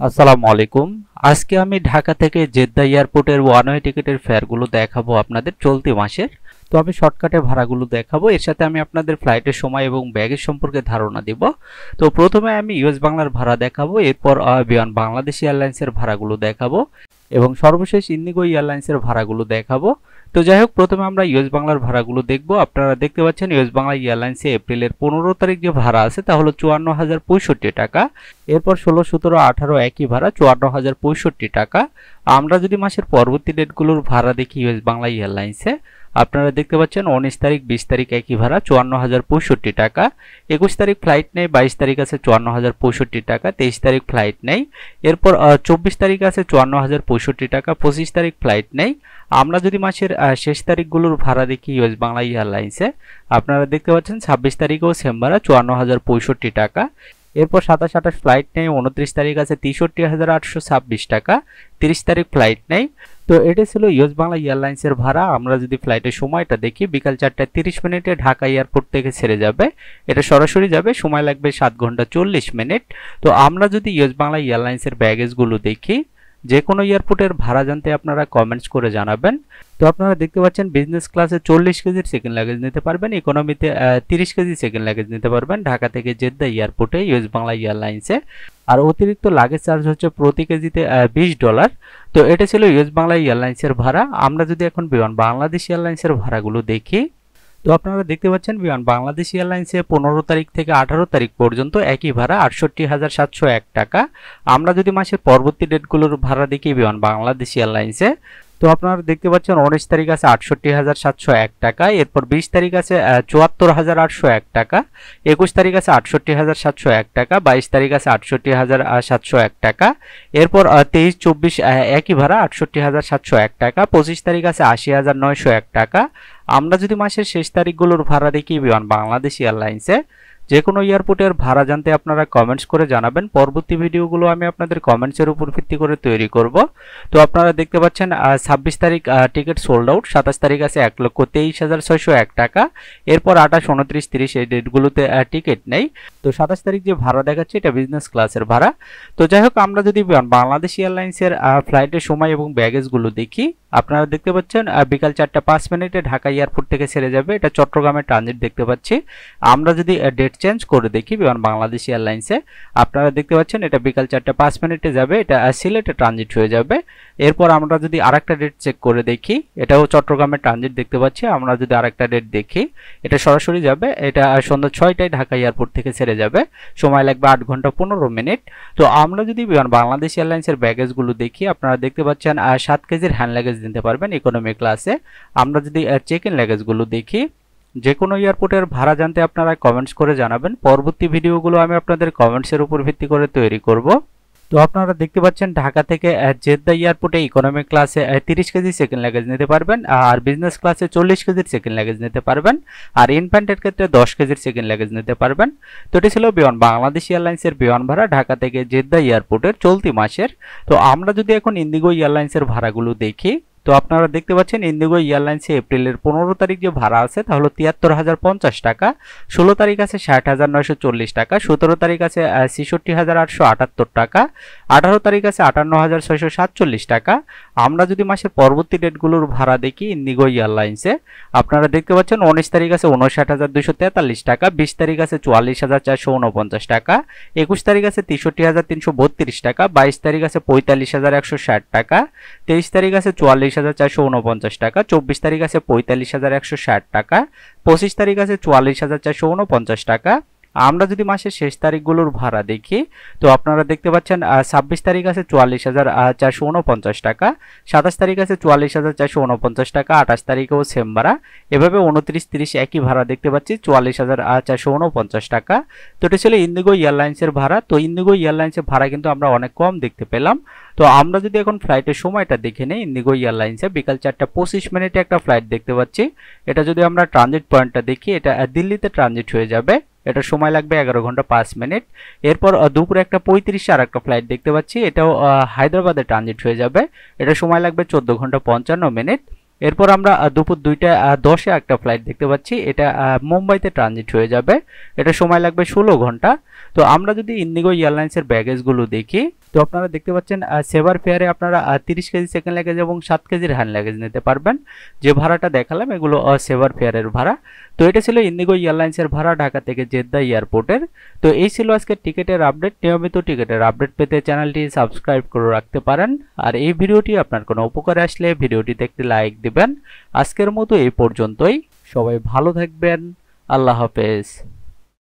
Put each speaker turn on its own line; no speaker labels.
আসসালামু আলাইকুম। আজকে আমি ঢাকা থেকে জেদ্দা এয়ারপোর্টের ওয়ান ওয়ে টিকিটের ফেয়ারগুলো দেখাবো আপনাদের চলতি মাসের। তো আমি শর্টকাটে ভাড়াগুলো দেখাবো, এর সাথে আমি আপনাদের ফ্লাইটের সময় এবং ব্যাগেজ সম্পর্কে ধারণা দিব। তো প্রথমে আমি ইউএস বাংলার ভাড়া দেখাবো, এরপর বিমান বাংলাদেশ এয়ারলাইন্সের ভাড়াগুলো দেখাবো এবং সর্বশেষ ইন্ডিগো এয়ারলাইন্সের ভাড়াগুলো দেখাবো। তো যাই হোক, প্রথমে আমরা ইউএস বাংলার ভাড়াগুলো দেখব। আপনারা দেখতে পাচ্ছেন ইউএস বাংলা এয়ারলাইন্সে এপ্রিলের 15 তারিখ যে ভাড়া আছে তা হলো 54,065 টাকা। এরপর 16, 17, 18 একই ভাড়া 54,065 টাকা। আমরা যদি মাসের পরবর্তী ডেটগুলোর ভাড়া দেখি ইউএস বাংলা এয়ারলাইন্সে, আপনারা দেখতে পাচ্ছেন 19 তারিখ, 20 তারিখ একই ভাড়া 54,065 টাকা। 21 তারিখ ফ্লাইট নেই, 22 তারিখ আছে 54,065 টাকা, 23 তারিখ ফ্লাইট নেই। এরপর 24 তারিখ আছে 54,065 টাকা, 25 তারিখ ফ্লাইট নেই। আমরা যদি মাসের শেষ তারিখগুলোর ভাড়া দেখি ইউএস বাংলা এয়ারলাইন্সে, আপনারা দেখতে পাচ্ছেন 26 তারিখেও সেম ভাড়া 54,065 টাকা। এরপর 27, 28 ফ্লাইট নেই, 29 তারিখ আছে 63,826 টাকা, 30 তারিখ ফ্লাইট নেই। তো এটা ছিল ইউএস বাংলা এয়ারলাইন্সের ভাড়া। আমরা যদি ফ্লাইটের সময়টা দেখি, বিকাল 4টা 30 মিনিটে ঢাকা এয়ারপোর্ট থেকে ছেড়ে যাবে, এটা সরাসরি যাবে, সময় লাগবে 7 ঘন্টা 40 মিনিট। তো আমরা যদি ইউএস বাংলা এয়ারলাইন্সের ব্যাগেজগুলো দেখি, যে কোনো এয়ারপোর্টের ভাড়া জানতে আপনারা কমেন্টস করে জানাবেন। তো আপনারা দেখতে পাচ্ছেন বিজনেস ক্লাসে 40 কেজির সেকেন্ড লাগেজ নিতে পারবেন, ইকোনমিতে 30 কেজি সেকেন্ড লাগেজ নিতে পারবেন ঢাকা থেকে জেদ্দা এয়ারপোর্টে ইউএস বাংলা এয়ারলাইন্সে। আর অতিরিক্ত লাগেজ চার্জ হচ্ছে প্রতি কেজিতে $20। তো এটা ছিল ইউএস বাংলা এয়ারলাইন্সের ভাড়া। আমরা যদি এখন বিমান বাংলাদেশ এয়ারলাইন্সের ভাড়াগুলো দেখি, তো আপনারা দেখতে পাচ্ছেন বিমান বাংলাদেশ এয়ারলাইন্সে 15 তারিখ থেকে 18 তারিখ পর্যন্ত একই ভাড়া 68,701 টাকা। আমরা যদি মাসের পরবর্তী ডেটগুলোর ভাড়া দেখি বিমান বাংলাদেশ এয়ারলাইন্সে, তো আপনারা দেখতে পাচ্ছেন 19 তারিখ আছে 68,701 টাকা, এরপর 20 তারিখ আছে 74,801 টাকা, 21 তারিখ আছে 68,701 টাকা, 22 তারিখ আছে 68,701 টাকা। এরপর 23, 24 একই ভাড়া 68,701 টাকা, 25 তারিখ আছে 80,901 টাকা। আমরা যদি মাসের শেষ তারিখগুলোর ভাড়া দেখি বিমান বাংলাদেশ এয়ারলাইন্সে, যে কোনো এয়ারপোর্টের ভাড়া জানতে আপনারা কমেন্টস করে জানাবেন। পরবর্তী ভিডিওগুলো আমি আপনাদের কমেন্টসের উপর ভিত্তি করে তৈরি করব। তো আপনারা দেখতে পাচ্ছেন 26 তারিখ টিকিট সোল্ড আউট, 27 তারিখ আছে 1,23,601 টাকা। এরপর 28, 29, 30 এই ডেটগুলোতে টিকিট নেই। তো 27 তারিখ যে ভাড়া দেখাচ্ছে এটা বিজনেস ক্লাসের ভাড়া। তো যাই হোক, আমরা যদি বাংলাদেশ এয়ারলাইন্সের ফ্লাইটের সময় এবং ব্যাগেজগুলো দেখি, আপনারা দেখতে পাচ্ছেন বিকাল 4টা 5 মিনিটে ঢাকা এয়ারপোর্ট থেকে ছেড়ে যাবে, এটা চট্টগ্রামের ট্রানজিট দেখতে পাচ্ছি। আমরা যদি ডেট চেঞ্জ করে দেখি বিমান বাংলাদেশ এয়ারলাইন্সে, আপনারা দেখতে পাচ্ছেন এটা বিকাল 4টা 5 মিনিটে যাবে, এটা সিলেটে ট্রানজিট হয়ে যাবে। এরপর আমরা যদি আরেকটা ডেট চেক করে দেখি, এটাও চট্টগ্রামের ট্রানজিট দেখতে পাচ্ছি। আমরা যদি আরেকটা ডেট দেখি, এটা সরাসরি যাবে, এটা সন্ধ্যা 6টায় ঢাকা এয়ারপোর্ট থেকে ছেড়ে যাবে, সময় লাগবে 8 ঘন্টা 15 মিনিট। তো আমরা যদি বিমান বাংলাদেশ এয়ারলাইন্সের ব্যাগেজগুলো দেখি, আপনারা দেখতে পাচ্ছেন 7 কেজির হ্যান্ড লাগেজ নিতে পারবেন ইকোনমি ক্লাসে। আমরা যদি চেক ইন লাগেজগুলো দেখি, যে কোনো এয়ারপোর্টের ভাড়া জানতে আপনারা কমেন্টস করে জানাবেন। পরবর্তী ভিডিওগুলো আমি আপনাদের কমেন্টসের উপর ভিত্তি করে তৈরি করব। তো আপনারা দেখতে পাচ্ছেন ঢাকা থেকে জেদ্দা এয়ারপোর্টে ইকোনমি ক্লাসে 30 কেজি সেকেন্ড লাগেজ নিতে পারবেন, আর বিজনেস ক্লাসে 40 কেজির সেকেন্ড লাগেজ নিতে পারবেন, আর ইনফ্যান্টের ক্ষেত্রে 10 কেজির সেকেন্ড লাগেজ নিতে পারবেন। তো এটি ছিল বিমান বাংলাদেশ এয়ারলাইন্সের বিমান ভাড়া ঢাকা থেকে জেদ্দা এয়ারপোর্টের চলতি মাসের। তো আমরা যদি এখন ইন্ডিগো এয়ারলাইন্সের ভাড়াগুলো দেখি, তো আপনারা দেখতে পাচ্ছেন ইন্ডিগো এয়ারলাইন্সে এপ্রিলের 15 তারিখ যে ভাড়া আছে তাহলে 73,050 টাকা, 16 তারিখ আছে 60,940 টাকা, 17 তারিখ আছে 66,878 টাকা, 18 তারিখ আছে 58,647 টাকা। আমরা যদি মাসের পরবর্তী ডেটগুলোর ভাড়া দেখি ইন্ডিগো এয়ারলাইন্সে, আপনারা দেখতে পাচ্ছেন 19 তারিখ আছে 59,243 টাকা, 20 তারিখ আছে 44,449 টাকা, 21 তারিখ আছে 63,332 টাকা, 22 তারিখ আছে 45,160 টাকা, 23 তারিখ আছে 44,449 টাকা, 24 তারিখ আছে 45,160 টাকা, 25 তারিখ আছে 44,449 টাকা। আমরা যদি মাসের শেষ তারিখগুলোর ভাড়া দেখি, তো আপনারা দেখতে পাচ্ছেন 26 তারিখ আছে 44,449 টাকা, 27 তারিখ আছে 44,449 টাকা, 28 তারিখেও সেম ভাড়া, এভাবে 29, 30 একই ভাড়া দেখতে পাচ্ছি 44,449 টাকা। তো এটা ছিল ইন্ডিগো এয়ারলাইন্সের ভাড়া। তো ইন্ডিগো এয়ারলাইন্সের ভাড়া কিন্তু আমরা অনেক কম দেখতে পেলাম। তো আমরা যদি এখন ফ্লাইটের সময়টা দেখে নেই, ইন্ডিগো এয়ারলাইন্সে বিকাল 4টা 25 মিনিটে একটা ফ্লাইট দেখতে পাচ্ছি। এটা যদি আমরা ট্রানজিট পয়েন্টটা দেখি, এটা দিল্লিতে ট্রানজিট হয়ে যাবে, এটা সময় লাগবে 11 ঘন্টা 5 মিনিট। এরপর দুপুরে একটা 35 আর একটা ফ্লাইট দেখতে পাচ্ছি, এটাও হায়দ্রাবাদে ট্রানজিট হয়ে যাবে, এটা সময় লাগবে 14 ঘন্টা 55 মিনিট। এরপর আমরা দুপুর 2টা 10-এ একটা ফ্লাইট দেখতে পাচ্ছি, এটা মুম্বাইতে ট্রানজিট হয়ে যাবে। এটা সময় লাগবে 16 ঘন্টা। তো আমরা যদি ইন্ডিগো এয়ারলাইন্সের ব্যাগেজগুলো দেখি, তো আপনারা দেখতে পাচ্ছেন সেভার ফেয়ারে আপনারা 30 কেজি সেকেন্ড লাগেজ এবং 7 কেজির হ্যান্ড লাগেজ নিতে পারবেন। যে ভাড়াটা দেখালাম এগুলো সেভার ফেয়ারের ভাড়া। তো এটা ছিল ইন্ডিগো এয়ারলাইন্সের ভাড়া ঢাকা থেকে জেদ্দা এয়ারপোর্টের। তো এই ছিল আজকে টিকিটের আপডেট। নিয়মিত টিকিটের আপডেট পেতে চ্যানেলটি সাবস্ক্রাইব করে রাখতে পারেন। আর এই ভিডিওটি আপনার কোনো উপকারে আসলে ভিডিওটিতে একটি লাইক দিবেন। আজকের মতো এই পর্যন্তই। সবাই ভালো থাকবেন। আল্লাহ হাফেজ।